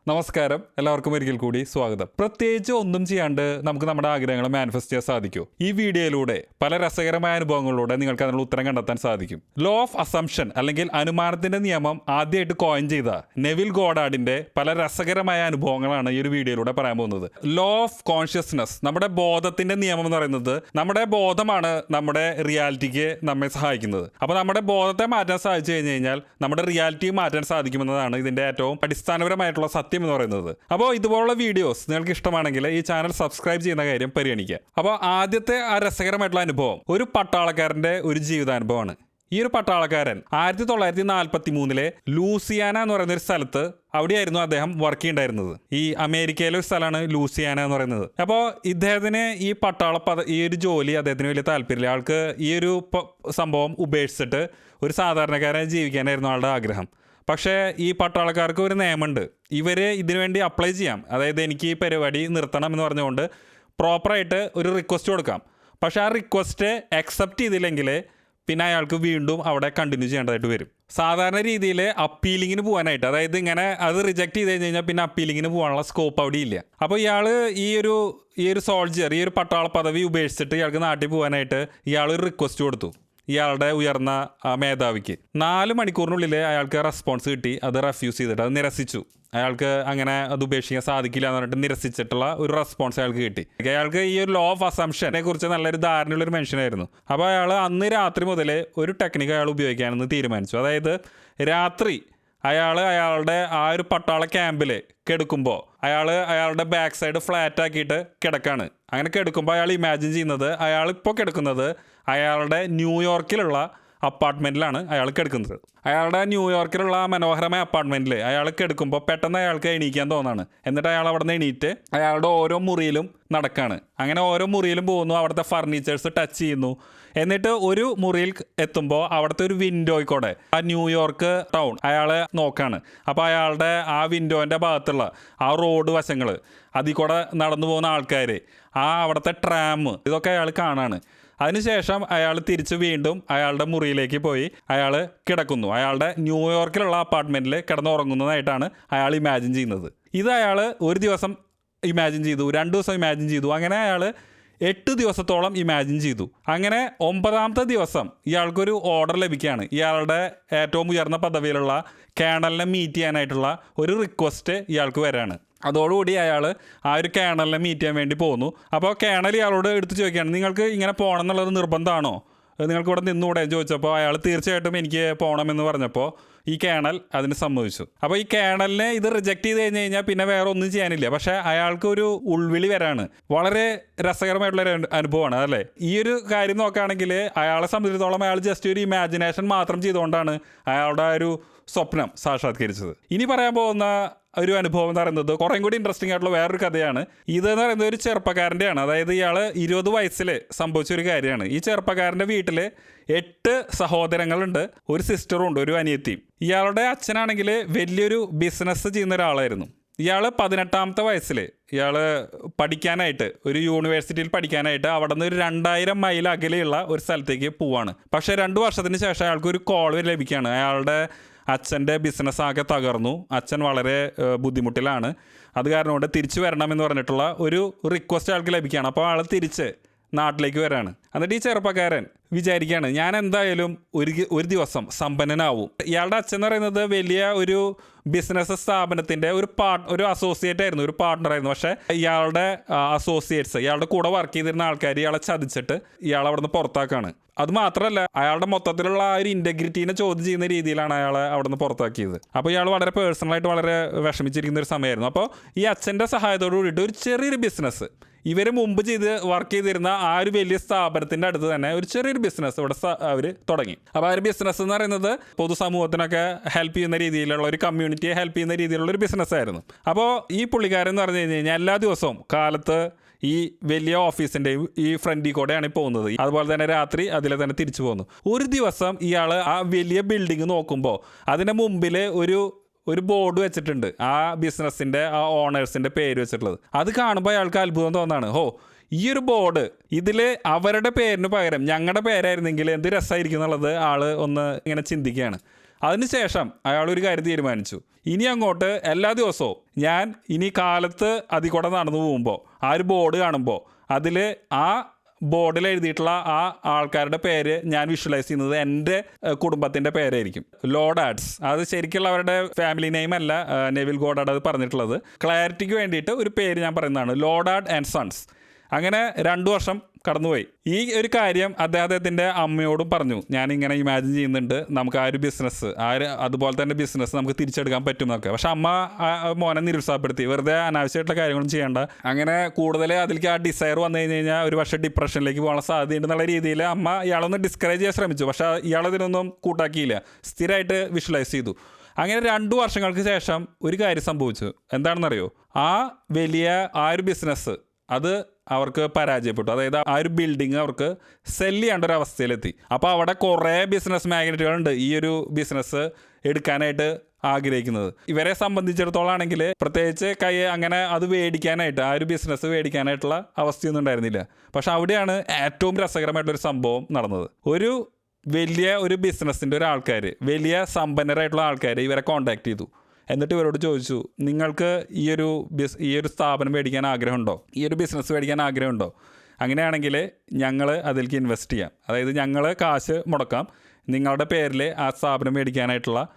നമസ്കാരം, എല്ലാവർക്കും ഒരിക്കൽ കൂടി സ്വാഗതം. പ്രത്യേകിച്ച് ഒന്നും ചെയ്യാണ്ട് നമുക്ക് നമ്മുടെ ആഗ്രഹങ്ങൾ മാനിഫെസ്റ്റ് ചെയ്യാൻ സാധിക്കും. ഈ വീഡിയോയിലൂടെ പല രസകരമായ അനുഭവങ്ങളിലൂടെ നിങ്ങൾക്ക് അതിനുള്ള ഉത്തരം കണ്ടെത്താൻ സാധിക്കും. ലോ ഓഫ് അസംഷൻ അല്ലെങ്കിൽ അനുമാനത്തിന്റെ നിയമം ആദ്യമായിട്ട് കോയിൻ ചെയ്ത നെവിൽ ഗോഡാർഡിന്റെ പല രസകരമായ അനുഭവങ്ങളാണ് ഈ ഒരു വീഡിയോയിലൂടെ പറയാൻ പോകുന്നത്. ലോ ഓഫ് കോൺഷ്യസ്നസ്, നമ്മുടെ ബോധത്തിന്റെ നിയമം എന്ന് പറയുന്നത് നമ്മുടെ ബോധമാണ് നമ്മുടെ റിയാലിറ്റിക്ക് നമ്മെ സഹായിക്കുന്നത്. അപ്പോൾ നമ്മുടെ ബോധത്തെ മാറ്റാൻ സാധിച്ചു കഴിഞ്ഞു കഴിഞ്ഞാൽ നമ്മുടെ റിയാലിറ്റി മാറ്റാൻ സാധിക്കുമെന്നതാണ് ഇതിന്റെ ഏറ്റവും അടിസ്ഥാനപരമായിട്ടുള്ള സത്യം എന്ന് പറയുന്നത്. അപ്പോൾ ഇതുപോലുള്ള വീഡിയോസ് നിങ്ങൾക്ക് ഇഷ്ടമാണെങ്കിൽ ഈ ചാനൽ സബ്സ്ക്രൈബ് ചെയ്യുന്ന കാര്യം പരിഗണിക്കുക. അപ്പോൾ ആദ്യത്തെ ആ രസകരമായിട്ടുള്ള അനുഭവം ഒരു പട്ടാളക്കാരന്റെ ഒരു ജീവിതാനുഭവമാണ്. ഈ ഒരു പട്ടാളക്കാരൻ 1943 ലൂസിയാന എന്ന് പറയുന്ന ഒരു സ്ഥലത്ത് അവിടെയായിരുന്നു അദ്ദേഹം വർക്ക് ചെയ്യുന്നുണ്ടായിരുന്നത്. ഈ അമേരിക്കയിലെ ഒരു സ്ഥലമാണ് ലൂസിയാന എന്ന് പറയുന്നത്. അപ്പോൾ ഇദ്ദേഹത്തിന് ഈ ഈ ഒരു ജോലി അദ്ദേഹത്തിന് വലിയ താല്പര്യമില്ല. ആൾക്ക് ഈ ഒരു സംഭവം ഉപേക്ഷിച്ചിട്ട് ഒരു സാധാരണക്കാരനായി ജീവിക്കാനായിരുന്നു ആളുടെ ആഗ്രഹം. പക്ഷേ ഈ പട്ടാളക്കാർക്ക് ഒരു നിയമമുണ്ട്, ഇവർ ഇതിനു വേണ്ടി അപ്ലൈ ചെയ്യാം. അതായത് എനിക്ക് ഈ പരിപാടി നിർത്തണം എന്ന് പറഞ്ഞുകൊണ്ട് പ്രോപ്പറായിട്ട് ഒരു റിക്വസ്റ്റ് കൊടുക്കാം. പക്ഷേ ആ റിക്വസ്റ്റ് അക്സെപ്റ്റ് ചെയ്തില്ലെങ്കിൽ പിന്നെ അയാൾക്ക് വീണ്ടും അവിടെ കണ്ടിന്യൂ ചെയ്യേണ്ടതായിട്ട് വരും. സാധാരണ രീതിയിൽ അപ്പീലിങ്ങിന് പോകാനായിട്ട്, അതായത് ഇങ്ങനെ അത് റിജക്റ്റ് ചെയ്ത് കഴിഞ്ഞാൽ പിന്നെ അപ്പീലിങ്ങിന് പോകാനുള്ള സ്കോപ്പ് അവിടെ ഇല്ല. അപ്പോൾ ഇയാൾ ഈ ഒരു സോൾജിയർ, ഈ ഒരു പട്ടാള പദവി ഉപേക്ഷിച്ചിട്ട് ഇയാൾക്ക് നാട്ടിൽ പോകാനായിട്ട് ഇയാൾ ഒരു റിക്വസ്റ്റ് കൊടുത്തു ഇയാളുടെ ഉയർന്ന മേധാവിക്ക്. 4 മണിക്കൂറിനുള്ളിൽ അയാൾക്ക് റെസ്പോൺസ് കിട്ടി. അത് റെഫ്യൂസ് ചെയ്തിട്ട് അത് നിരസിച്ചു. അയാൾക്ക് അങ്ങനെ അത് ഉപേക്ഷിക്കാൻ സാധിക്കില്ല എന്ന് പറഞ്ഞിട്ട് നിരസിച്ചിട്ടുള്ള ഒരു റെസ്പോൺസ് അയാൾക്ക് കിട്ടി. അയാൾക്ക് ഈ ഒരു ലോ ഓഫ് അസംഷനെ കുറിച്ച് നല്ലൊരു ധാരണയുള്ളൊരു മനുഷ്യനായിരുന്നു. അപ്പോൾ അയാൾ അന്ന് രാത്രി മുതൽ ഒരു ടെക്നിക്ക് അയാൾ ഉപയോഗിക്കാനെന്ന് തീരുമാനിച്ചു. അതായത് രാത്രി അയാളുടെ ആ ഒരു പട്ടാള ക്യാമ്പിൽ കിടക്കുമ്പോൾ അയാളുടെ ബാക്ക് സൈഡ് ഫ്ലാറ്റ് ആക്കിയിട്ട് കിടക്കാണ്. അങ്ങനെ കിടക്കുമ്പോൾ അയാൾ ഇമാജിൻ ചെയ്യുന്നത് അയാളിപ്പോൾ കിടക്കുന്നത് അയാളുടെ ന്യൂയോർക്കിലുള്ള അപ്പാർട്ട്മെൻറ്റിലാണ് അയാൾ കിടക്കുന്നത്. അയാളുടെ ന്യൂയോർക്കിലുള്ള മനോഹരമായ അപ്പാർട്ട്മെൻറ്റിൽ അയാൾ കിടക്കുമ്പോൾ പെട്ടെന്ന് അയാൾക്ക് എണീക്കാൻ തോന്നാണ്. എന്നിട്ട് അയാൾ അവിടെ നിന്ന് എണീറ്റ് അയാളുടെ ഓരോ മുറിയിലും നടക്കാണ്. അങ്ങനെ ഓരോ മുറിയിലും പോകുന്നു, അവിടുത്തെ ഫർണിച്ചേഴ്സ് ടച്ച് ചെയ്യുന്നു. എന്നിട്ട് ഒരു മുറിയിൽ എത്തുമ്പോൾ അവിടുത്തെ ഒരു വിൻഡോയ്ക്കൂടെ ആ ന്യൂയോർക്ക് ടൗൺ അയാൾ നോക്കാണ്. അപ്പോൾ അയാളുടെ ആ വിൻഡോൻ്റെ ഭാഗത്തുള്ള ആ റോഡ് വശങ്ങൾ, അതിൽ കൂടെ നടന്നു പോകുന്ന ആൾക്കാർ, അവിടുത്തെ ട്രാം, ഇതൊക്കെ അയാൾ കാണാണ്. അതിനുശേഷം അയാൾ തിരിച്ച് വീണ്ടും അയാളുടെ മുറിയിലേക്ക് പോയി അയാൾ കിടക്കുന്നു. അയാളുടെ ന്യൂയോർക്കിലുള്ള അപ്പാർട്ട്മെൻറ്റിൽ കിടന്നുറങ്ങുന്നതായിട്ടാണ് അയാൾ ഇമാജിൻ ചെയ്യുന്നത്. ഇത് അയാൾ ഒരു ദിവസം ഇമാജിൻ ചെയ്തു, 2 ദിവസം ഇമാജിൻ ചെയ്തു. അങ്ങനെ അയാൾ 8 ദിവസത്തോളം ഇമാജിൻ ചെയ്തു. അങ്ങനെ 9ാമത്തെ ദിവസം ഇയാൾക്കൊരു ഓർഡർ ലഭിക്കുകയാണ്. ഇയാളുടെ ഏറ്റവും ഉയർന്ന പദവിയിലുള്ള കേണലിനെ മീറ്റ് ചെയ്യാനായിട്ടുള്ള ഒരു റിക്വസ്റ്റ് ഇയാൾക്ക് വരാണ്. അതോടുകൂടി അയാൾ ആ ഒരു കേണലിനെ മീറ്റ് ചെയ്യാൻ വേണ്ടി പോകുന്നു. അപ്പോൾ കേണൽ ഇയാളോട് എടുത്ത് ചോദിക്കുകയാണ്, നിങ്ങൾക്ക് ഇങ്ങനെ പോകണം എന്നുള്ളത് നിർബന്ധമാണോ, നിങ്ങൾക്ക് ഇവിടെ നിന്നുകൂടെ ചോദിച്ചപ്പോൾ അയാൾ തീർച്ചയായിട്ടും എനിക്ക് പോകണമെന്ന് പറഞ്ഞപ്പോൾ ഈ കേണൽ അതിന് സമ്മതിച്ചു. അപ്പോൾ ഈ കേണലിനെ ഇത് റിജക്റ്റ് ചെയ്ത് കഴിഞ്ഞാൽ പിന്നെ വേറെ ഒന്നും ചെയ്യാനില്ല. പക്ഷേ അയാൾക്ക് ഒരു ഉൾവിളി വരാണ്. വളരെ രസകരമായിട്ടുള്ളൊരു അനുഭവമാണ് അല്ലേ. ഈ ഒരു കാര്യം നോക്കുകയാണെങ്കിൽ അയാളെ സംബന്ധിച്ചിടത്തോളം അയാൾ ജസ്റ്റ് ഒരു ഇമാജിനേഷൻ മാത്രം ചെയ്തുകൊണ്ടാണ് അയാളുടെ ഒരു സ്വപ്നം സാക്ഷാത്കരിച്ചത്. ഇനി പറയാൻ പോകുന്ന ഒരു അനുഭവം എന്ന് പറയുന്നത് കുറേ കൂടി ഇൻട്രസ്റ്റിംഗ് ആയിട്ടുള്ള വേറൊരു കഥയാണ്. ഇതെന്ന് പറയുന്നത് ഒരു ചെറുപ്പക്കാരൻ്റെയാണ്. അതായത് ഇയാൾ 20 വയസ്സിൽ സംഭവിച്ചൊരു കാര്യമാണ്. ഈ ചെറുപ്പക്കാരൻ്റെ വീട്ടിൽ 8 സഹോദരങ്ങളുണ്ട്, ഒരു സിസ്റ്ററും ഉണ്ട്, ഒരു അനിയത്തിയും. ഇയാളുടെ അച്ഛനാണെങ്കിൽ വലിയൊരു ബിസിനസ് ചെയ്യുന്ന ഒരാളായിരുന്നു. ഇയാൾ 18ാമത്തെ വയസ്സിൽ ഇയാൾ പഠിക്കാനായിട്ട് ഒരു യൂണിവേഴ്സിറ്റിയിൽ പഠിക്കാനായിട്ട് അവിടെ നിന്ന് ഒരു 2000 മൈൽ അകലെയുള്ള ഒരു സ്ഥലത്തേക്ക് പോവാണ്. പക്ഷേ 2 വർഷത്തിന് ശേഷം അയാൾക്ക് ഒരു കോൾ ലഭിക്കുകയാണ്. അയാളുടെ അച്ഛൻ്റെ ബിസിനസ് ആകെ തകർന്നു, അച്ഛൻ വളരെ ബുദ്ധിമുട്ടിലാണ്, അത് കാരണം കൊണ്ട് തിരിച്ചു വരണമെന്ന് പറഞ്ഞിട്ടുള്ള ഒരു റിക്വസ്റ്റ് അയാൾക്ക് ലഭിക്കുകയാണ്. അപ്പോൾ ആൾ തിരിച്ച് നാട്ടിലേക്ക് വരാണ്. എന്നിട്ട് ഈ ചെറുപ്പക്കാരൻ വിചാരിക്കുകയാണ്, ഞാൻ എന്തായാലും ഒരു ദിവസം സമ്പന്നനാവും. ഇയാളുടെ അച്ഛൻ എന്ന് പറയുന്നത് വലിയ ഒരു ബിസിനസ് സ്ഥാപനത്തിൻ്റെ ഒരു അസോസിയേറ്റ് ആയിരുന്നു, ഒരു പാർട്ട്ണറായിരുന്നു. പക്ഷേ ഇയാളുടെ അസോസിയേറ്റ്സ്, ഇയാളുടെ കൂടെ വർക്ക് ചെയ്തിരുന്ന ആൾക്കാർ ഇയാളെ ചതിച്ചിട്ട് ഇയാളെ അവിടെ നിന്ന് പുറത്താക്കാണ്. അത് മാത്രമല്ല, അയാളുടെ മൊത്തത്തിലുള്ള ആ ഒരു ഇൻറ്റഗ്രിറ്റീനെ ചോദ്യം ചെയ്യുന്ന രീതിയിലാണ് അയാളെ അവിടെ നിന്ന് പുറത്താക്കിയത്. അപ്പോൾ ഇയാൾ വളരെ പേഴ്സണലായിട്ട് വളരെ വിഷമിച്ചിരിക്കുന്ന ഒരു സമയമായിരുന്നു. അപ്പോൾ ഈ അച്ഛൻ്റെ സഹായത്തോടു കൂടിയിട്ട് ഒരു ചെറിയൊരു ബിസിനസ്, ഇവർ മുമ്പ് വർക്ക് ചെയ്തിരുന്ന ആ ഒരു വലിയ സ്ഥാപനത്തിൻ്റെ അടുത്ത് തന്നെ ഒരു ചെറിയൊരു ബിസിനസ് ഇവിടെ അവർ തുടങ്ങി. അപ്പോൾ ആ ഒരു ബിസിനസ് എന്ന് പറയുന്നത് പൊതുസമൂഹത്തിനൊക്കെ ഹെൽപ്പ് ചെയ്യുന്ന രീതിയിലുള്ള, ഒരു കമ്മ്യൂണിറ്റിയെ ഹെൽപ്പ് ചെയ്യുന്ന രീതിയിലുള്ള ഒരു ബിസിനസ്സായിരുന്നു. അപ്പോൾ ഈ പുള്ളിക്കാരൻ എന്ന് പറഞ്ഞു കഴിഞ്ഞാൽ എല്ലാ ദിവസവും കാലത്ത് ഈ വലിയ ഓഫീസിൻ്റെയും ഈ ഫ്രണ്ടിൽ കൂടെയാണ് പോകുന്നത്. അതുപോലെ തന്നെ രാത്രി അതിലെ തന്നെ തിരിച്ചു പോകുന്നു. ഒരു ദിവസം ഇയാൾ ആ വലിയ ബിൽഡിങ് നോക്കുമ്പോൾ അതിൻ്റെ മുമ്പിൽ ഒരു ബോർഡ് വെച്ചിട്ടുണ്ട്, ആ ബിസിനസ്സിൻ്റെ ആ ഓണേഴ്സിൻ്റെ പേര് വെച്ചിട്ടുള്ളത്. അത് കാണുമ്പോൾ അയാൾക്ക് അത്ഭുതം തോന്നാണ്. ഈ ഒരു ബോർഡ് ഇതിൽ അവരുടെ പേരിന് പകരം ഞങ്ങളുടെ പേരായിരുന്നെങ്കിൽ എന്ത് രസമായിരിക്കും എന്നുള്ളത് ആൾ ഒന്ന് ഇങ്ങനെ ചിന്തിക്കുകയാണ്. അതിനുശേഷം അയാൾ ഒരു കാര്യം തീരുമാനിച്ചു, ഇനി അങ്ങോട്ട് എല്ലാ ദിവസവും ഞാൻ ഇനി കാലത്ത് അതിൽ കൂടെ നടന്നു പോകുമ്പോൾ ആ ഒരു ബോർഡ് കാണുമ്പോൾ അതിൽ ആ ബോർഡിൽ എഴുതിയിട്ടുള്ള ആ ആൾക്കാരുടെ പേര് ഞാൻ വിഷ്വലൈസ് ചെയ്യുന്നത് എൻ്റെ കുടുംബത്തിൻ്റെ പേരായിരിക്കും. ലോഡാഡ്സ്, അത് ശരിക്കുള്ള അവരുടെ ഫാമിലി നെയിം അല്ല നെവിൽ ഗോഡാഡ് അത് പറഞ്ഞിട്ടുള്ളത്. ക്ലാരിറ്റിക്ക് വേണ്ടിയിട്ട് ഒരു പേര് ഞാൻ പറയുന്നതാണ്, ലോഡാഡ് ആൻഡ് സൺസ്. അങ്ങനെ 2 വർഷം കടന്നുപോയി. ഈ ഒരു കാര്യം അദ്ദേഹത്തിൻ്റെ അമ്മയോടും പറഞ്ഞു, ഞാനിങ്ങനെ ഇമാജിൻ ചെയ്യുന്നുണ്ട് നമുക്ക് ആ ഒരു ബിസിനസ് അതുപോലെ തന്നെ ബിസിനസ് നമുക്ക് തിരിച്ചെടുക്കാൻ പറ്റും എന്നൊക്കെ. പക്ഷെ അമ്മ മോനെ നിരുത്സാഹപ്പെടുത്തി, വെറുതെ അനാവശ്യമായിട്ടുള്ള കാര്യങ്ങളും ചെയ്യേണ്ട, അങ്ങനെ കൂടുതൽ അതിലേക്ക് ആ ഡിസയർ വന്നു കഴിഞ്ഞാൽ ഒരു പക്ഷേ ഡിപ്രഷനിലേക്ക് പോകാനുള്ള സാധ്യതയുണ്ടെന്നുള്ള രീതിയിൽ അമ്മ ഇയാളൊന്ന് ഡിസ്കറേജ് ചെയ്യാൻ ശ്രമിച്ചു. പക്ഷേ ഇയാളതിനൊന്നും കൂട്ടാക്കിയില്ല, സ്ഥിരമായിട്ട് വിഷ്വലൈസ് ചെയ്തു. അങ്ങനെ 2 വർഷങ്ങൾക്ക് ശേഷം ഒരു കാര്യം സംഭവിച്ചു. എന്താണെന്നറിയോ? ആ വലിയ ആ ഒരു ബിസിനസ് അത് അവർക്ക് പരാജയപ്പെട്ടു. അതായത് ആ ഒരു ബിൽഡിങ് അവർക്ക് സെല് ചെയ്യേണ്ട ഒരു അവസ്ഥയിലെത്തി. അപ്പോൾ അവിടെ കുറേ ബിസിനസ് മാഗ്നറ്റുകളുണ്ട് ഈ ഒരു ബിസിനസ് എടുക്കാനായിട്ട് ആഗ്രഹിക്കുന്നത്. ഇവരെ സംബന്ധിച്ചിടത്തോളം ആണെങ്കിൽ പ്രത്യേകിച്ച് അങ്ങനെ അത് മേടിക്കാനായിട്ട്, ആ ഒരു ബിസിനസ് മേടിക്കാനായിട്ടുള്ള അവസ്ഥയൊന്നും ഉണ്ടായിരുന്നില്ല. പക്ഷെ അവിടെയാണ് ഏറ്റവും രസകരമായിട്ടൊരു സംഭവം നടന്നത്. വലിയ ഒരു ബിസിനസ്സിൻ്റെ ആൾക്കാർ, വലിയ സമ്പന്നരായിട്ടുള്ള ആൾക്കാർ ഇവരെ കോൺടാക്ട് ചെയ്തു. എന്നിട്ട് ഇവരോട് ചോദിച്ചു, നിങ്ങൾക്ക് ഈ ഒരു സ്ഥാപനം മേടിക്കാൻ ആഗ്രഹമുണ്ടോ, ഈ ഒരു ബിസിനസ് മേടിക്കാൻ ആഗ്രഹമുണ്ടോ? അങ്ങനെയാണെങ്കിൽ ഞങ്ങൾ അതിലേക്ക് ഇൻവെസ്റ്റ് ചെയ്യാം, അതായത് ഞങ്ങൾ കാശ് മുടക്കാം, നിങ്ങളുടെ പേരിൽ ആ സ്ഥാപനം മേടിക്കാനായിട്ടുള്ള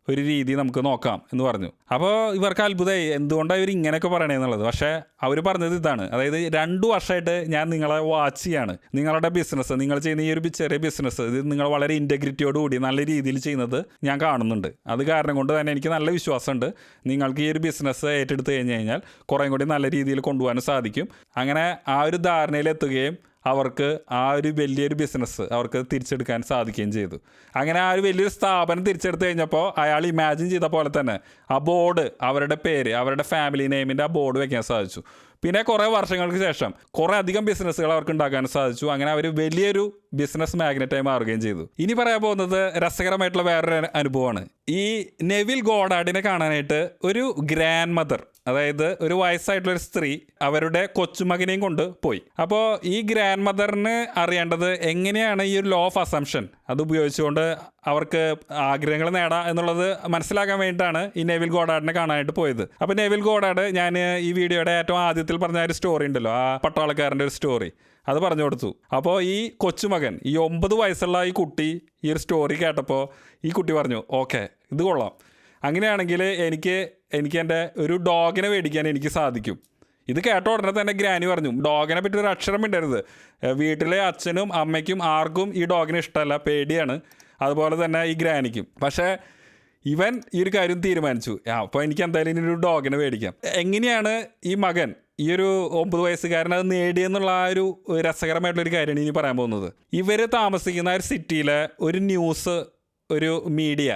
ഒരു രീതി നമുക്ക് നോക്കാം എന്ന് പറഞ്ഞു. അപ്പോൾ ഇവർക്ക് അത്ഭുതമായി, എന്തുകൊണ്ടാണ് ഇവർ ഇങ്ങനെയൊക്കെ പറയണേന്നുള്ളത്. പക്ഷേ അവർ പറഞ്ഞത് ഇതാണ്, അതായത് 2 വർഷമായിട്ട് ഞാൻ നിങ്ങളെ വാച്ച് ചെയ്യാണ്, നിങ്ങളുടെ ബിസിനസ്, നിങ്ങൾ ചെയ്യുന്ന ഈ ഒരു ചെറിയ ബിസിനസ് ഇത് നിങ്ങൾ വളരെ ഇൻറ്റഗ്രിറ്റിയോടുകൂടി നല്ല രീതിയിൽ ചെയ്യുന്നത് ഞാൻ കാണുന്നുണ്ട്. അത് കാരണം കൊണ്ട് തന്നെ എനിക്ക് നല്ല വിശ്വാസമുണ്ട് നിങ്ങൾക്ക് ഈ ഒരു ബിസിനസ് ഏറ്റെടുത്ത് കഴിഞ്ഞാൽ കുറേ കൂടി നല്ല രീതിയിൽ കൊണ്ടുപോകാനും സാധിക്കും. അങ്ങനെ ആ ഒരു ധാരണയിലെത്തുകയും അവർക്ക് ആ ഒരു വലിയൊരു ബിസിനസ് അവർക്ക് തിരിച്ചെടുക്കാൻ സാധിക്കുകയും ചെയ്തു. അങ്ങനെ ആ ഒരു വലിയൊരു സ്ഥാപനം തിരിച്ചെടുത്ത് കഴിഞ്ഞപ്പോൾ അയാൾ ഇമാജിൻ ചെയ്ത പോലെ തന്നെ ആ ബോർഡ്, അവരുടെ പേര്, അവരുടെ ഫാമിലി നെയിമിൻ്റെ ആ ബോർഡ് വയ്ക്കാൻ സാധിച്ചു. പിന്നെ കുറേ വർഷങ്ങൾക്ക് ശേഷം കുറേ അധികം ബിസിനസ്സുകൾ അവർക്ക് ഉണ്ടാക്കാൻ സാധിച്ചു. അങ്ങനെ അവർ വലിയൊരു ബിസിനസ് മാഗ്നറ്റായി മാറുകയും ചെയ്തു. ഇനി പറയാൻ പോകുന്നത് രസകരമായിട്ടുള്ള വേറൊരു അനുഭവമാണ്. ഈ നെവിൽ ഗോഡാർഡിനെ കാണാനായിട്ട് ഒരു ഗ്രാൻഡ് മദർ, അതായത് ഒരു വയസ്സായിട്ടുള്ളൊരു സ്ത്രീ അവരുടെ കൊച്ചുമകനെയും കൊണ്ട് പോയി. അപ്പോൾ ഈ ഗ്രാൻഡ് മദറിന് അറിയേണ്ടത് എങ്ങനെയാണ് ഈ ഒരു ലോ ഓഫ് അസംഷൻ അത് ഉപയോഗിച്ചുകൊണ്ട് അവർക്ക് ആഗ്രഹങ്ങൾ നേടാം എന്നുള്ളത് മനസ്സിലാക്കാൻ വേണ്ടിയിട്ടാണ് ഈ നെവിൽ ഗോഡാർഡിനെ കാണാനായിട്ട് പോയത്. അപ്പോൾ നെവിൽ ഗോഡാർഡ്, ഞാൻ ഈ വീഡിയോയുടെ ഏറ്റവും ആദ്യത്തിൽ പറഞ്ഞ ഒരു സ്റ്റോറി ഉണ്ടല്ലോ, ആ പട്ടാളക്കാരൻ്റെ ഒരു സ്റ്റോറി, അത് പറഞ്ഞു കൊടുത്തു. അപ്പോൾ ഈ കൊച്ചുമകൻ, ഈ 9 വയസ്സുള്ള ഈ കുട്ടി ഈ ഒരു സ്റ്റോറി കേട്ടപ്പോൾ ഈ കുട്ടി പറഞ്ഞു, ഓക്കെ ഇത് കൊള്ളാം, അങ്ങനെയാണെങ്കിൽ എനിക്ക് എൻ്റെ ഒരു ഡോഗിനെ മേടിക്കാൻ എനിക്ക് സാധിക്കും. ഇത് കേട്ട ഉടനെ തന്നെ ഗ്രാനി പറഞ്ഞു, ഡോഗിനെ പറ്റി ഒരു അക്ഷരം മിണ്ടരുത്, വീട്ടിലെ അച്ഛനും അമ്മയ്ക്കും ആർക്കും ഈ ഡോഗിനെ ഇഷ്ടമല്ല, പേടിയാണ്, അതുപോലെ തന്നെ ഈ ഗ്രാനിക്കും. പക്ഷേ ഇവൻ ഈ ഒരു കാര്യം തീരുമാനിച്ചു, അപ്പോൾ എനിക്ക് എന്തായാലും ഇനി ഒരു ഡോഗിനെ മേടിക്കാം. എങ്ങനെയാണ് ഈ മകൻ, ഈ ഒരു 9 വയസ്സുകാരൻ അത് നേടിയെന്നുള്ള ആ ഒരു രസകരമായിട്ടുള്ളൊരു കാര്യമാണ് ഇനി പറയാൻ പോകുന്നത്. ഇവർ താമസിക്കുന്ന ഒരു സിറ്റിയിലെ ഒരു ന്യൂസ്, ഒരു മീഡിയ,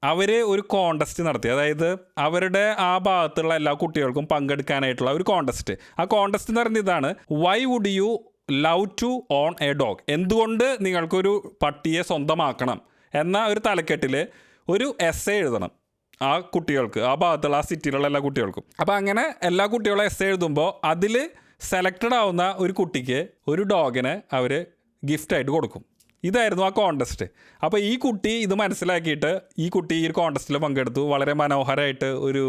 അവർ ഒരു കോണ്ടസ്റ്റ് നടത്തി. അതായത് അവരുടെ ആ ഭാഗത്തുള്ള എല്ലാ കുട്ടികൾക്കും പങ്കെടുക്കാനായിട്ടുള്ള ഒരു കോണ്ടസ്റ്റ്. ആ കോണ്ടസ്റ്റ് എന്ന് പറയുന്നത് ഇതാണ്, why would you love to own a dog, എന്തുകൊണ്ട് നിങ്ങൾക്കൊരു പട്ടിയെ സ്വന്തമാക്കണം എന്ന ഒരു തലക്കെട്ടിൽ ഒരു എസ്സേ എഴുതണം ആ കുട്ടികൾക്ക്, ആ ഭാഗത്തുള്ള ആ സിറ്റിയിലുള്ള എല്ലാ കുട്ടികൾക്കും. അപ്പോൾ അങ്ങനെ എല്ലാ കുട്ടികളും എസ്സേ എഴുതുമ്പോൾ അതിൽ സെലക്റ്റഡ് ആവുന്ന ഒരു കുട്ടിക്ക് ഒരു ഡോഗിനെ അവർ ഗിഫ്റ്റായിട്ട് കൊടുക്കും. ഇതായിരുന്നു ആ കോണ്ടസ്റ്റ്. അപ്പോൾ ഈ കുട്ടി ഇത് മനസ്സിലാക്കിയിട്ട് ഈ കുട്ടി ഈ കോണ്ടസ്റ്റിൽ പങ്കെടുത്തു, വളരെ മനോഹരമായിട്ട് ഒരു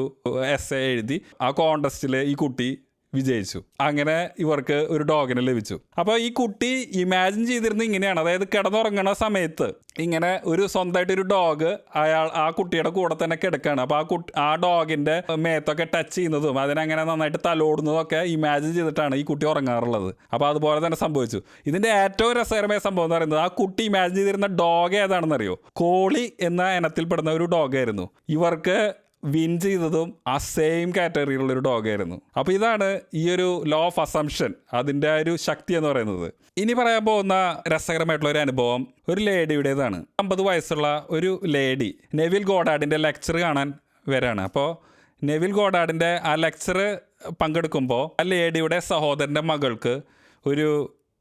എസ്സേ എഴുതി. ആ കോണ്ടസ്റ്റിൽ ഈ കുട്ടി വിജയിച്ചു. അങ്ങനെ ഇവർക്ക് ഒരു ഡോഗിനെ ലഭിച്ചു. അപ്പോൾ ഈ കുട്ടി ഇമാജിൻ ചെയ്തിരുന്നത് ഇങ്ങനെയാണ്, അതായത് കിടന്നുറങ്ങണ സമയത്ത് ഇങ്ങനെ ഒരു സ്വന്തമായിട്ടൊരു ഡോഗ് ആ കുട്ടിയുടെ കൂടെ തന്നെ കിടക്കുകയാണ്. അപ്പോൾ ആ ഡോഗിൻ്റെ മേത്തൊക്കെ ടച്ച് ചെയ്യുന്നതും അതിനങ്ങനെ നന്നായിട്ട് തലോടുന്നതും ഒക്കെ ഇമാജിൻ ചെയ്തിട്ടാണ് ഈ കുട്ടി ഉറങ്ങാറുള്ളത്. അപ്പോൾ അതുപോലെ തന്നെ സംഭവിച്ചു. ഇതിൻ്റെ ഏറ്റവും രസകരമായ സംഭവം എന്ന് പറയുന്നത്, ആ കുട്ടി ഇമാജിൻ ചെയ്തിരുന്ന ഡോഗ് ഏതാണെന്നറിയോ? കോളി എന്ന ഇനത്തിൽപ്പെടുന്ന ഒരു ഡോഗായിരുന്നു. ഇവർക്ക് വിൻ ചെയ്തതും ആ സെയിം കാറ്റഗറിയിലുള്ളൊരു ഡോഗായിരുന്നു. അപ്പോൾ ഇതാണ് ഈ ഒരു ലോ ഓഫ് അസംഷൻ, അതിൻ്റെ ആ ഒരു ശക്തി എന്ന് പറയുന്നത്. ഇനി പറയാൻ പോകുന്ന രസകരമായിട്ടുള്ള ഒരു അനുഭവം ഒരു ലേഡിയുടേതാണ്. 50 വയസ്സുള്ള ഒരു ലേഡി നെവിൽ ഗോഡാർഡിൻ്റെ ലെക്ചർ കാണാൻ വരാണ്. അപ്പോൾ നെവിൽ ഗോഡാർഡിൻ്റെ ആ ലെക്ചർ പങ്കെടുക്കുമ്പോൾ ആ ലേഡിയുടെ സഹോദരൻ്റെ മകൾക്ക്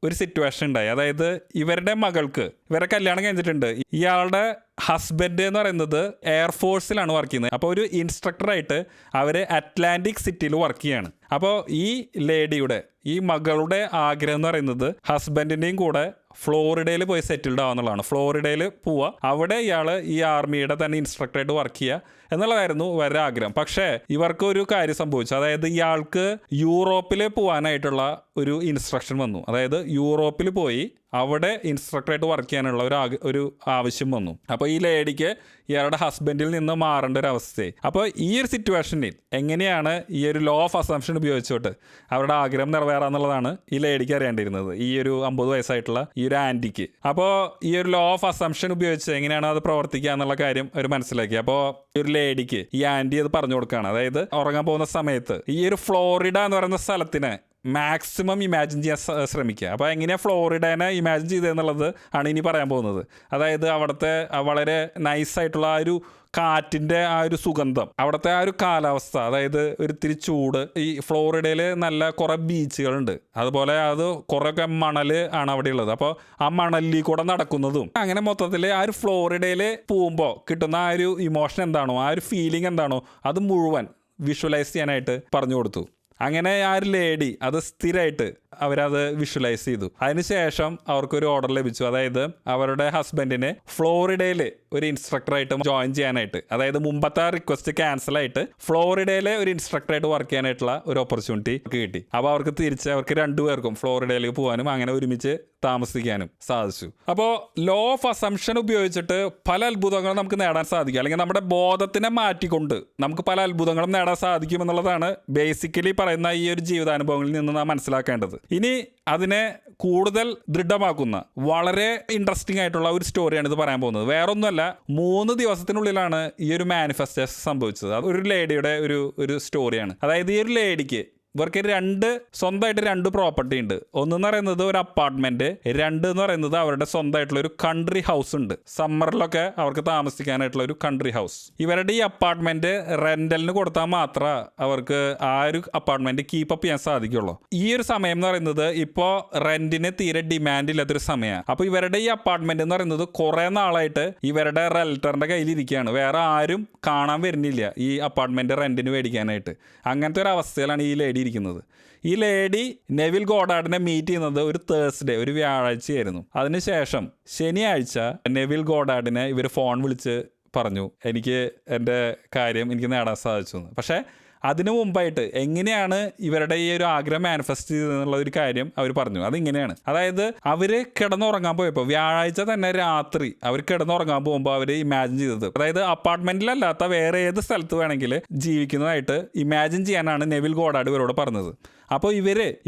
ഒരു സിറ്റുവേഷൻ ഉണ്ടായി. അതായത് ഇവരുടെ മകൾക്ക്, ഇവരെ കല്യാണം കഴിഞ്ഞിട്ടുണ്ട്, ഇയാളുടെ ഹസ്ബൻഡ് എന്ന് പറയുന്നത് എയർഫോഴ്സിലാണ് വർക്ക് ചെയ്യുന്നത്. അപ്പോൾ ഒരു ഇൻസ്ട്രക്ടറായിട്ട് അവർ അറ്റ്ലാന്റിക് സിറ്റിയിൽ വർക്ക് ചെയ്യാണ്. അപ്പോൾ ഈ ലേഡിയുടെ, ഈ മകളുടെ ആഗ്രഹം എന്ന് പറയുന്നത് ഹസ്ബൻഡിൻ്റെയും കൂടെ ഫ്ലോറിഡയിൽ പോയി സെറ്റിൽഡ് ആവുന്നുള്ളതാണ്. ഫ്ലോറിഡയിൽ പോവുക, അവിടെ ഇയാൾ ഈ ആർമിയുടെ തന്നെ ഇൻസ്ട്രക്ടറായിട്ട് വർക്ക് ചെയ്യുക എന്നുള്ളതായിരുന്നു ഇവരുടെ ആഗ്രഹം. പക്ഷേ ഇവർക്ക് ഒരു കാര്യം സംഭവിച്ചു. അതായത് ഇയാൾക്ക് യൂറോപ്പിൽ പോകാനായിട്ടുള്ള ഒരു ഇൻസ്ട്രക്ഷൻ വന്നു. അതായത് യൂറോപ്പിൽ പോയി അവിടെ ഇൻസ്ട്രക്ടറായിട്ട് വർക്ക് ചെയ്യാനുള്ള ഒരു ആവശ്യം വന്നു. അപ്പോൾ ഈ ലേഡിക്ക് ഇയാളുടെ ഹസ്ബൻഡിൽ നിന്ന് മാറേണ്ട ഒരു അവസ്ഥയായി. അപ്പോൾ ഈ ഒരു സിറ്റുവേഷനിൽ എങ്ങനെയാണ് ഈ ഒരു ലോ ഓഫ് അസംഷൻ ഉപയോഗിച്ചിട്ട് അവരുടെ ആഗ്രഹം നിറവേറാന്നുള്ളതാണ് ഈ ലേഡിക്ക് അറിയേണ്ടിയിരുന്നത്, ഈ ഒരു 50 വയസ്സായിട്ടുള്ള ഈ ഒരു ആൻറ്റിക്ക്. അപ്പോൾ ഈ ഒരു ലോ ഓഫ് അസംഷൻ ഉപയോഗിച്ച് എങ്ങനെയാണ് അത് പ്രവർത്തിക്കുക എന്നുള്ള കാര്യം അവർ മനസ്സിലാക്കി. അപ്പോൾ ഈ ഒരു ലേഡിക്ക് ഈ ആൻറ്റി അത് പറഞ്ഞു കൊടുക്കുകയാണ്. അതായത് ഉറങ്ങാൻ പോകുന്ന സമയത്ത് ഈ ഒരു ഫ്ലോറിഡ എന്ന് പറയുന്ന സ്ഥലത്തിന് മാക്സിമം ഇമാജിൻ ചെയ്യാൻ ശ്രമിക്കുക. അപ്പോൾ എങ്ങനെയാണ് ഫ്ലോറിഡേനെ ഇമാജിൻ ചെയ്തതെന്നുള്ളത് ആണ് ഇനി പറയാൻ പോകുന്നത്. അതായത് അവിടുത്തെ വളരെ നൈസായിട്ടുള്ള ആ ഒരു കാറ്റിൻ്റെ ആ ഒരു സുഗന്ധം, അവിടുത്തെ ആ ഒരു കാലാവസ്ഥ, അതായത് ഒരു ഇത്തിരി ചൂട്. ഈ ഫ്ലോറിഡയിൽ നല്ല കുറേ ബീച്ചുകളുണ്ട്, അതുപോലെ അത് കുറേയൊക്കെ മണൽ ആണ് അവിടെ ഉള്ളത്. അപ്പോൾ ആ മണലിൽ കൂടെ നടക്കുന്നതും അങ്ങനെ മൊത്തത്തിൽ ആ ഒരു ഫ്ലോറിഡയിൽ പോകുമ്പോൾ കിട്ടുന്ന ആ ഒരു ഇമോഷൻ എന്താണോ, ആ ഒരു ഫീലിംഗ് എന്താണോ, അത് മുഴുവൻ വിഷ്വലൈസ് ചെയ്യാനായിട്ട് പറഞ്ഞു കൊടുത്തു. അങ്ങനെ ആ ഒരു ലേഡി അത് സ്ഥിരമായിട്ട് അവരത് വിഷ്വലൈസ് ചെയ്തു. അതിനുശേഷം അവർക്കൊരു ഓർഡർ ലഭിച്ചു. അതായത് അവരുടെ ഹസ്ബൻഡിന് ഫ്ലോറിഡയിൽ ഒരു ഇൻസ്ട്രക്ടറായിട്ട് ജോയിൻ ചെയ്യാനായിട്ട്, അതായത് മുമ്പത്തെ റിക്വസ്റ്റ് ക്യാൻസലായിട്ട് ഫ്ലോറിഡയിലെ ഒരു ഇൻസ്ട്രക്ടറായിട്ട് വർക്ക് ചെയ്യാനായിട്ടുള്ള ഒരു ഓപ്പർച്യൂണിറ്റി കിട്ടി. അപ്പോൾ അവർക്ക് രണ്ടുപേർക്കും ഫ്ലോറിഡയിലേക്ക് പോകാനും അങ്ങനെ ഒരുമിച്ച് താമസിക്കാനും സാധിച്ചു. അപ്പോൾ ലോ ഓഫ് അസംഷൻ ഉപയോഗിച്ചിട്ട് പല അത്ഭുതങ്ങളും നമുക്ക് നേടാൻ സാധിക്കും, അല്ലെങ്കിൽ നമ്മുടെ ബോധത്തിനെ മാറ്റിക്കൊണ്ട് നമുക്ക് പല അത്ഭുതങ്ങളും നേടാൻ സാധിക്കും എന്നുള്ളതാണ് ബേസിക്കലി പറയുന്ന ഈ ഒരു ജീവിതാനുഭവങ്ങളിൽ നിന്ന് നാം മനസ്സിലാക്കേണ്ടത്. ഇനി അതിനെ കൂടുതൽ ദൃഢമാക്കുന്ന വളരെ ഇൻട്രസ്റ്റിംഗ് ആയിട്ടുള്ള ഒരു സ്റ്റോറിയാണ് ഇത് പറയാൻ പോകുന്നത്. വേറൊന്നുമല്ല, 3 ദിവസത്തിനുള്ളിലാണ് ഈ ഒരു മാനിഫെസ്റ്റേഷൻ സംഭവിച്ചത്. അത് ഒരു ലേഡിയുടെ ഒരു സ്റ്റോറിയാണ്. അതായത് ഈ ഒരു ലേഡിക്ക് ഇവർക്ക് സ്വന്തമായിട്ട് 2 പ്രോപ്പർട്ടി ഉണ്ട്. ഒന്നെന്ന് പറയുന്നത് ഒരു അപ്പാർട്ട്മെന്റ്, 2 എന്ന് പറയുന്നത് അവരുടെ സ്വന്തമായിട്ടുള്ള ഒരു കൺട്രി ഹൗസ് ഉണ്ട്. സമ്മറിലൊക്കെ അവർക്ക് താമസിക്കാനായിട്ടുള്ള ഒരു കൺട്രി ഹൗസ്. ഇവരുടെ ഈ അപ്പാർട്ട്മെന്റ് റെന്റലിന് കൊടുത്താൽ മാത്രമേ അവർക്ക് ആ ഒരു അപ്പാർട്ട്മെന്റ് കീപ്പ് അപ്പ് ചെയ്യാൻ സാധിക്കുള്ളൂ. ഈ ഒരു സമയം എന്ന് പറയുന്നത് ഇപ്പോൾ റെന്റിന് തീരെ ഡിമാൻഡ് ഇല്ലാത്തൊരു സമയമാണ്. അപ്പോൾ ഇവരുടെ ഈ അപ്പാർട്ട്മെന്റ് എന്ന് പറയുന്നത് കുറെ നാളായിട്ട് ഇവരുടെ റെൽറ്ററിന്റെ കയ്യിലിരിക്കുകയാണ്. വേറെ ആരും കാണാൻ വരുന്നില്ല ഈ അപ്പാർട്ട്മെന്റ് റെന്റിന് മേടിക്കാനായിട്ട്. അങ്ങനത്തെ ഒരു അവസ്ഥയിലാണ് ഈ ലേഡി ഇരിക്കുന്നത്. ഈ ലേഡി നെവിൽ ഗോഡാർഡിനെ മീറ്റ് ചെയ്യുന്നത് ഒരു തേഴ്സ്ഡേ, ഒരു വ്യാഴാഴ്ചയായിരുന്നു. അതിനുശേഷം ശനിയാഴ്ച നെവിൽ ഗോഡാർഡിനെ ഇവർ ഫോൺ വിളിച്ച് പറഞ്ഞു, എൻ്റെ കാര്യം എനിക്ക് നേടാൻ സാധിച്ചു എന്ന്. പക്ഷേ അതിനു മുമ്പായിട്ട് എങ്ങനെയാണ് ഇവരുടെ ഈ ഒരു ആഗ്രഹം മാനിഫെസ്റ്റ് ചെയ്തെന്നുള്ള ഒരു കാര്യം അവർ പറഞ്ഞു. അതിങ്ങനെയാണ്. അതായത് അവർ കിടന്നുറങ്ങാൻ പോയപ്പോൾ വ്യാഴാഴ്ച തന്നെ രാത്രി അവർ കിടന്നുറങ്ങാൻ പോകുമ്പോൾ അവർ ഇമാജിൻ ചെയ്തത്, അതായത് അപ്പാർട്ട്മെന്റിലല്ലാത്ത വേറെ ഏത് സ്ഥലത്ത് വേണമെങ്കിൽ ജീവിക്കുന്നതായിട്ട് ഇമാജിൻ ചെയ്യാനാണ് നെവിൽ ഗോഡാർഡ് ഇവരോട് പറഞ്ഞത്. അപ്പോൾ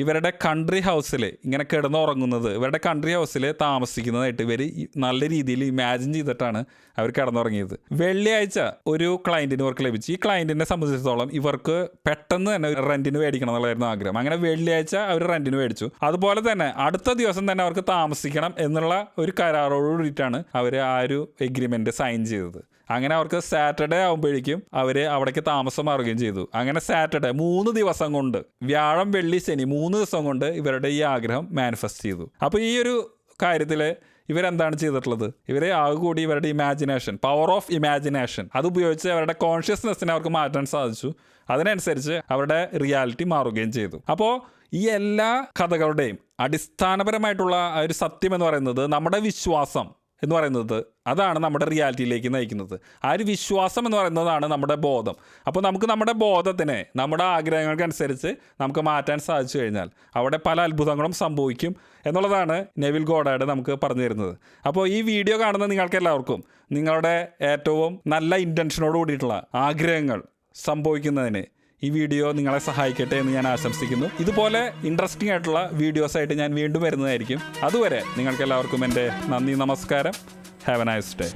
ഇവരുടെ കൺട്രി ഹൗസിൽ ഇങ്ങനെ കിടന്നുറങ്ങുന്നത്, ഇവരുടെ കൺട്രി ഹൗസിൽ താമസിക്കുന്നതായിട്ട് ഇവർ നല്ല രീതിയിൽ ഇമാജിൻ ചെയ്തിട്ടാണ് അവർ കിടന്നുറങ്ങിയത്. വെള്ളിയാഴ്ച ഒരു ക്ലയൻറ്റിന് വർക്ക് ലഭിച്ചു. ഈ ക്ലയൻറ്റിനെ സംബന്ധിച്ചിടത്തോളം ഇവർക്ക് പെട്ടെന്ന് തന്നെ റെന്റിന് മേടിക്കണം എന്നുള്ളതായിരുന്നു ആഗ്രഹം. അങ്ങനെ വെള്ളിയാഴ്ച അവർ റെന്റിന് മേടിച്ചു. അതുപോലെ തന്നെ അടുത്ത ദിവസം തന്നെ അവർക്ക് താമസിക്കണം എന്നുള്ള ഒരു കരാറോട് കൂടിയിട്ടാണ് അവർ ആ ഒരു എഗ്രിമെന്റ് സൈൻ ചെയ്തത്. അങ്ങനെ അവർക്ക് സാറ്റർഡേ ആകുമ്പോഴേക്കും അവർ അവിടേക്ക് താമസം മാറുകയും ചെയ്തു. അങ്ങനെ സാറ്റർഡേ 3 ദിവസം കൊണ്ട്, വ്യാഴം വെള്ളി ശനി 3 ദിവസം കൊണ്ട് ഇവരുടെ ഈ ആഗ്രഹം മാനിഫെസ്റ്റ് ചെയ്തു. അപ്പോൾ ഈ ഒരു കാര്യത്തിൽ ഇവരെന്താണ് ചെയ്തിട്ടുള്ളത്? ഇവരെ ആകുകൂടി ഇവരുടെ ഇമാജിനേഷൻ, പവർ ഓഫ് ഇമാജിനേഷൻ, അതുപയോഗിച്ച് അവരുടെ കോൺഷ്യസ്നെസ്സിനെ അവർക്ക് മാറ്റാൻ സാധിച്ചു. അതിനനുസരിച്ച് അവരുടെ റിയാലിറ്റി മാറുകയും ചെയ്തു. അപ്പോൾ ഈ എല്ലാ കഥകളുടെയും അടിസ്ഥാനപരമായിട്ടുള്ള ഒരു സത്യം എന്ന് പറയുന്നത് നമ്മുടെ വിശ്വാസം എന്ന് പറയുന്നത് അതാണ് നമ്മുടെ റിയാലിറ്റിയിലേക്ക് നയിക്കുന്നത്. ആ ഒരു വിശ്വാസം എന്ന് പറയുന്നതാണ് നമ്മുടെ ബോധം. അപ്പോൾ നമുക്ക് നമ്മുടെ ബോധത്തിനെ നമ്മുടെ ആഗ്രഹങ്ങൾക്കനുസരിച്ച് നമുക്ക് മാറ്റാൻ സാധിച്ചു കഴിഞ്ഞാൽ അവിടെ പല അത്ഭുതങ്ങളും സംഭവിക്കും എന്നുള്ളതാണ് നെവിൽ ഗോഡാർഡ് നമുക്ക് പറഞ്ഞു തരുന്നത്. അപ്പോൾ ഈ വീഡിയോ കാണുന്ന നിങ്ങൾക്ക് എല്ലാവർക്കും നിങ്ങളുടെ ഏറ്റവും നല്ല ഇൻറ്റൻഷനോട് കൂടിയിട്ടുള്ള ആഗ്രഹങ്ങൾ സംഭവിക്കുന്നതിന് ഈ വീഡിയോ നിങ്ങളെ സഹായിക്കട്ടെ എന്ന് ഞാൻ ആശംസിക്കുന്നു. ഇതുപോലെ ഇൻട്രസ്റ്റിംഗ് ആയിട്ടുള്ള വീഡിയോസായിട്ട് ഞാൻ വീണ്ടും വരുന്നതായിരിക്കും. അതുവരെ നിങ്ങൾക്ക് എല്ലാവർക്കും എൻ്റെ നന്ദി, നമസ്കാരം. Have A nice day.